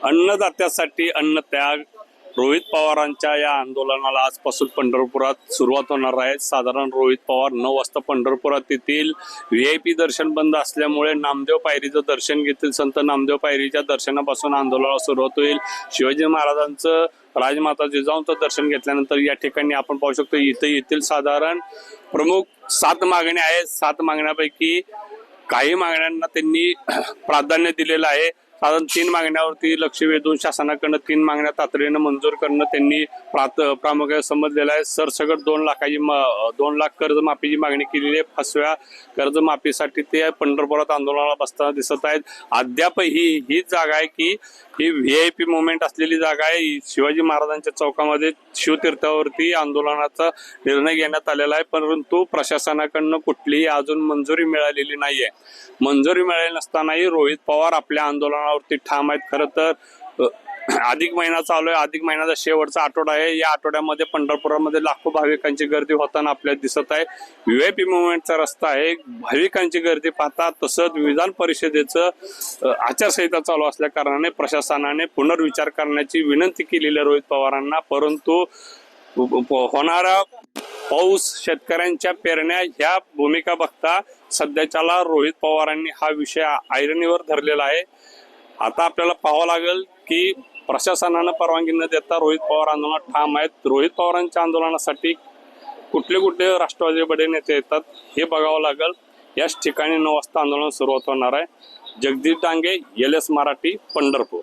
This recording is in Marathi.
अन्नदात्यासाठी अन्नत्याग रोहित पवारांच्या या आंदोलनाला आजपासून पंढरपुरात सुरुवात होणार आहे। साधारण रोहित पवार 9 वाजता पंढरपुरात येतील। VIP दर्शन बंद असल्यामुळे नामदेव पायरीचं दर्शन घेतील। संत नामदेव पायरीच्या दर्शनापासून आंदोलनाला सुरुवात होईल। शिवाजी महाराजांचं राजमाता जिजाऊंचं दर्शन घेतल्यानंतर या ठिकाणी आपण पाहू शकतो इथे येथील साधारण प्रमुख 7 मागण्या आहेत। 7 मागण्यापैकी काही मागण्यांना त्यांनी प्राधान्य दिलेलं आहे। साधारण 3 मागण्यावरती लक्ष वेधून शासनाकडून 3 मागण्या तातडीने मंजूर करणं त्यांनी प्रामुख्याने समजलेलं आहे। सरसकट 2 लाख कर्जमाफीची मागणी केलेली आहे। फसव्या कर्जमाफीसाठी ते पंढरपुरात आंदोलनाला बसताना दिसत आहेत। अद्याप ही जागा आहे की ही VIP मुवमेंट असलेली जागा आहे। शिवाजी महाराजांच्या चौकामध्ये शिवतीर्थावरती आंदोलनाचा निर्णय घेण्यात आलेला आहे, परंतु प्रशासनाकडून कुठलीही अजून मंजुरी मिळालेली नाहीये। मंजुरी मिळाली नसतानाही रोहित पवार आपल्या आंदोलनावरती ठाम आहेत। खरं तर अधिक महिना चालू आहे। अधिक महिन्याचा शेवटचा आठवडा आहे। या आठवड्यामध्ये पंढरपुरामध्ये लाखो भाविकांची गर्दी होताना आपल्याला दिसत आहे। VIP मुवमेंटचा रस्ता आहे। भाविकांची गर्दी पाहता तसंच विधान परिषदेचं आचारसंहिता चालू असल्या कारणाने प्रशासनाने पुनर्विचार करण्याची विनंती केलेली आहे रोहित पवारांना, परंतु होणारा पाऊस, शेतकऱ्यांच्या पेरण्या ह्या भूमिका बघता सध्याच्याला रोहित पवारांनी हा विषय ऐरणीवर धरलेला आहे। आता आपल्याला पाहावं लागेल की प्रशासनानं परवानगी न देता रोहित पवार आंदोलनात ठाम आहेत। रोहित पवारांच्या आंदोलनासाठी कुठले राष्ट्रवादी बडे नेते येतात हे बघावं लागेल। याच ठिकाणी 9 वाजता आंदोलन सुरुवात होणार आहे। जगदीश डांगे, LS मराठी, पंढरपूर।